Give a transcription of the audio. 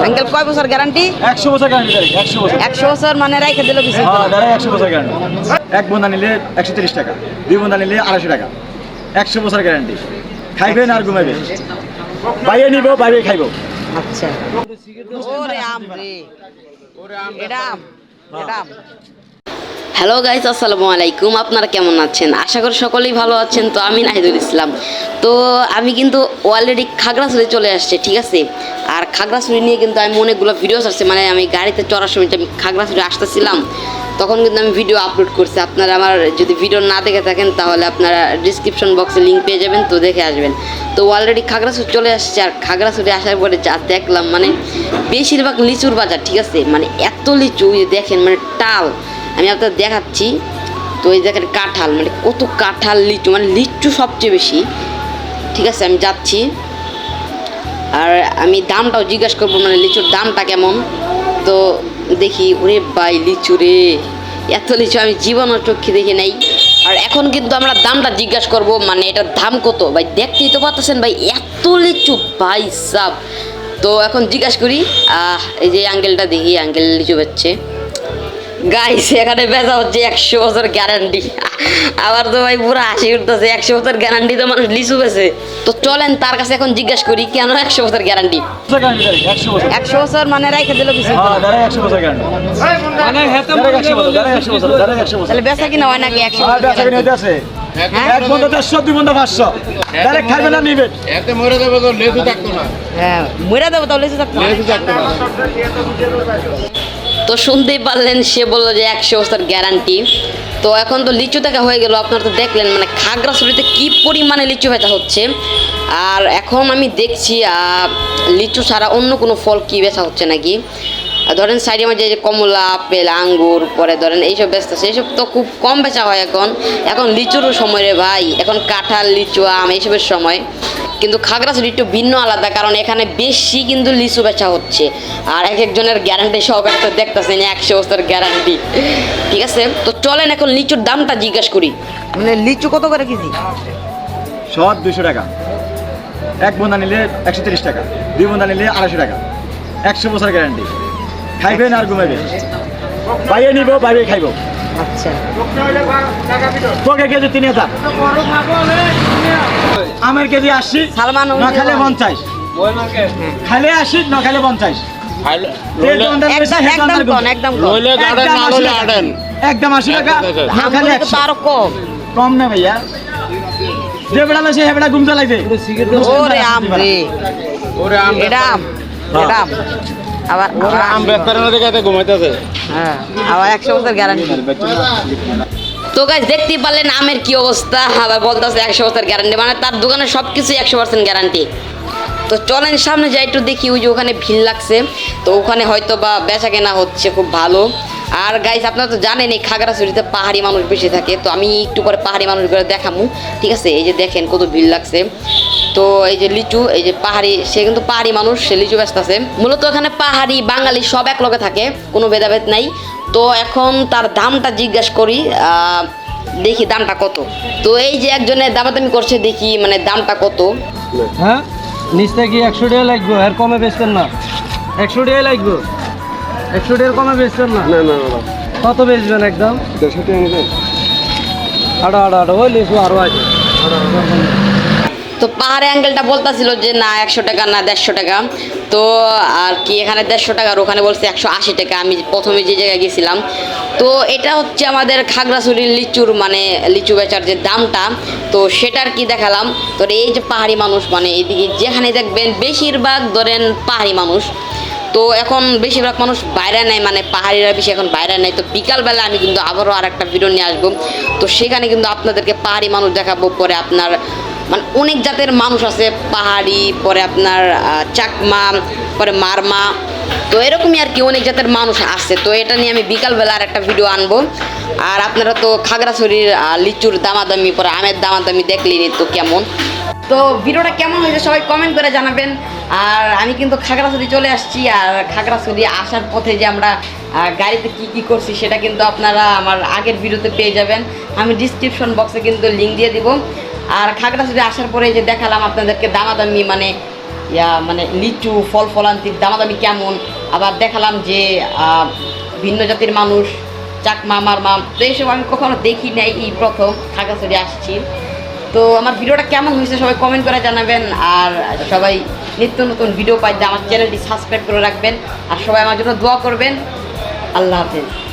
Uncle কয় বছর guarantee? 100 বছর গ্যারান্টি। 100 বছর। 100 বছর মানে রাইখে দিল কিছু? হ্যাঁ, দাঁড়ায় 100 বছর গ্যারান্টি। এক বন্ধা নিলে 130 টাকা, 2 বন্ধা নিলে 250 টাকা। 100 বছর গ্যারান্টি। খাইবেন আর ঘুমাইবেন। বাইরে নিব, বাইরে খাইব। আচ্ছা। ওরে আম রে, এটা আম, এটা আম। হ্যালো গাইস, আসসালামু আলাইকুম। আপনারা কেমন আছেন? আশা করি সকলেই ভালো আছেন। তো আমি নাহিদুল ইসলাম। তো আমি কিন্তু অলরেডি খাগড়াছড়ি চলে আসছে, ঠিক আছে। আর খাগড়াছড়ি নিয়ে কিন্তু আমি অনেকগুলো ভিডিওস আসছে, মানে আমি গাড়িতে চড়ার সময় আমি খাগড়াছড়ি আসতেছিলাম, তখন কিন্তু আমি ভিডিও আপলোড করছি। আপনারা আমার যদি ভিডিও না দেখে থাকেন তাহলে আপনারা ডিসক্রিপশন বক্সে লিঙ্ক পেয়ে যাবেন, তো দেখে আসবেন। তো অলরেডি খাগড়াছড়ি চলে আসছে। আর খাগড়াছড়ি আসার পরে যা দেখলাম, মানে বেশিরভাগ লিচুর বাজার, ঠিক আছে। মানে এত লিচু দেখেন, মানে টাল আমি আপনাদের দেখাচ্ছি। তো এই দেখেন কাঁঠাল, মানে কত কাঁঠাল, লিচু, মানে লিচু সবচেয়ে বেশি, ঠিক আছে। আমি যাচ্ছি আর আমি দামটাও জিজ্ঞাসা করবো, মানে লিচুর দামটা কেমন। তো দেখি, ওরে ভাই লিচু রে, এত লিচু আমি জীবনের চোখে দেখি নাই। আর এখন কিন্তু আমরা দামটা জিজ্ঞাসা করবো, মানে এটার দাম কত ভাই। দেখতেই তো পাচ্ছেন ভাই, এত লিচু ভাই সাব। তো এখন জিজ্ঞাসা করি। এই যে আঙ্কেলটা, দেখি আঙ্কেল লিচু বেচছে। গাইস, এখানে বেচা হচ্ছে 100 বছর গ্যারান্টি। আবার তো ভাই পুরো হাসি উঠতেছে, 100 বছর গ্যারান্টি তো মানুষ লিচু বেছে। তো চলেন তার কাছে এখন জিজ্ঞাসা করি কেন 100 বছর গ্যারান্টি। 100 বছর মানে রাইখে দিল কিছু? হ্যাঁ, দাঁড়ায় 100 বছর গ্যারান্টি। মানে হেতে 100 বছর, দাঁড়ায় 100 বছর, দাঁড়ায় 100 বছর। তাহলে বেচা কিনা হয় নাকি 100 হ্যাঁ, বছর বেচা কিনে গ্যারান্টি? আছে। এক বন্ধা 150, 2 বন্ধা 500। ডাইরেক্ট খাইবেন না নিবেন। এতে মরে যাবে তো লেজু থাকতো না। হ্যাঁ, মইরা দেবো তাহলে লিচু থাকতো না। লেজু থাকতো না। তো শুনতেই পারলেন, সে বললো যে 100 বছর গ্যারান্টি। তো এখন তো লিচু দেখা হয়ে গেল, আপনারা তো দেখলেন মানে খাগড়াছড়িতে কি পরিমাণে লিচু বেচা হচ্ছে। আর এখন আমি দেখছি লিচু ছাড়া অন্য কোনো ফল কি বেচা হচ্ছে নাকি। ধরেন সাইডে মাঝে যে কমলা, আপেল, আঙ্গুর, পরে ধরেন এইসব বেচতেছে, এইসব তো খুব কম বেচা হয় এখন। এখন লিচুরও সময় রে ভাই, এখন কাঁঠাল, লিচু, আম এইসবের সময়। কিন্তু খাগড়াছড়ি একটু ভিন্ন আলাদা, কারণ এখানে বেশি কিন্তু লিচু বেচা হচ্ছে। আর এক একজনের গ্যারান্টি সহকারে তো দেখতেছেন 100 বছর গ্যারান্টি, ঠিক আছে। তো চলেন এখন লিচুর দামটা জিজ্ঞাসা করি। মানে লিচু কত করে কেজি? সব 200 টাকা। এক বন্ধা নিলে 130 টাকা, 2 বন্ধা নিলে 250 টাকা। 100 বছর গ্যারান্টি। খাইবেন আর ঘুমাইবেন। বাইরে নিব, বাইরে খাইব। আচ্ছা। তোকে কেজি 3000, আমের কেজি 80, সালমান না খাইলে 50, খাইলে 80, না খাইলে 50। একদম 80 টাকা, না খাইলে 100। কম কম না ভাইয়া, যে বেড়া সে হেবেড়া ঘুমতে লাগবে। ওরে আম রে, ওরে আম এটা আম, এটা আম। আবার আম বেচার না দেখে ঘুমাইতেছে। হ্যাঁ, আবার 100 বছর গ্যারান্টি। তো গাইস, দেখতেই পারলেন আমের কি অবস্থা। আবার বলতেছে 100 বছর গ্যারান্টি, মানে তার দোকানে সব কিছু 100% গ্যারান্টি। তো চলেন সামনে যাই, একটু দেখি। ওই যে ওখানে ভিড় লাগছে, তো ওখানে হয়তো বা বেচা কেনা হচ্ছে খুব ভালো। আর গাইস, আপনারা তো জানেন এই খাগড়াছড়িতে পাহাড়ি মানুষ বেশি থাকে। তো আমি একটু পরে পাহাড়ি মানুষগুলো দেখামু, ঠিক আছে। এই যে দেখেন কত ভিড় লাগছে। তো এই যে লিচু, এই যে পাহাড়ি, সে কিন্তু পাহাড়ি মানুষ, সে লিচু বেচতেছে। মূলত এখানে পাহাড়ি বাঙালি সব এক লগে থাকে, কোনো ভেদাভেদ নাই। তো এখন তার দামটা জিজ্ঞাসা করি, দেখি দামটা কত। তো এই যে একজনের দামাদামি করছে, দেখি মানে দামটা কত। হ্যাঁ, নিচটা কি 100 টাকা লাগবে? আর কমে বেচতেন না? 100 টাকা লাগবে? 100 টাকার কমে বেচতেন না? না না কত বেচবেন একদম? 150 টাকা নিবেন। আড়া ওই লিচু আরো আছে। তো পাহাড়ে অ্যাঙ্গেলটা বলতেছিল যে না 100 টাকা না 150 টাকা। তো আর কি এখানে 150 টাকা, আর ওখানে বলছে 180 টাকা। আমি প্রথমে যে জায়গায় গেছিলাম, তো এটা হচ্ছে আমাদের খাগড়াছড়ির লিচুর, মানে লিচু বেচার যে দামটা, তো সেটার কি দেখালাম। তো এই যে পাহাড়ি মানুষ, মানে এইদিকে যেখানে দেখবেন বেশিরভাগ ধরেন পাহাড়ি মানুষ। তো এখন বেশিরভাগ মানুষ বাইরে নেয়, মানে পাহাড়িরা বেশি এখন বাইরে নেয়। তো বিকালবেলা আমি কিন্তু আবারও আর একটা ভিডিও নিয়ে আসবো। তো সেখানে কিন্তু আপনাদেরকে পাহাড়ি মানুষ দেখাবো। পরে আপনার মানে অনেক জাতের মানুষ আছে, পাহাড়ি, পরে আপনার চাকমা, পরে মারমা, তো এরকমই আর কি অনেক জাতের মানুষ আছে। তো এটা নিয়ে আমি বিকালবেলা আর একটা ভিডিও আনবো। আর আপনারা তো খাগড়াছড়ির লিচুর দামাদামি, পরে আমের দামাদামি দেখলেনি তো কেমন। তো ভিডিওটা কেমন হয়েছে সবাই কমেন্ট করে জানাবেন। আর আমি কিন্তু খাগড়াছড়ি চলে আসছি। আর খাগড়াছড়ি আসার পথে যে আমরা গাড়িতে কি করছি সেটা কিন্তু আপনারা আমার আগের ভিডিওতে পেয়ে যাবেন। আমি ডিসক্রিপশন বক্সে কিন্তু লিঙ্ক দিয়ে দিব। আর খাগড়াছড়ি আসার পরে যে দেখালাম আপনাদেরকে দামাদামি, মানে মানে লিচু ফল ফলান্তির দামাদামি কেমন, আবার দেখালাম যে ভিন্ন জাতির মানুষ চাকমা আমার মা, তো এইসব আমি কখনো দেখি নাই, এই প্রথম খাগড়াছড়ি আসছি। তো আমার ভিডিওটা কেমন হয়েছে সবাই কমেন্ট করে জানাবেন, আর সবাই নিত্য নতুন ভিডিও পাইতে আমার চ্যানেলটি সাবস্ক্রাইব করে রাখবেন, আর সবাই আমার জন্য দোয়া করবেন। আল্লাহ হাফেজ।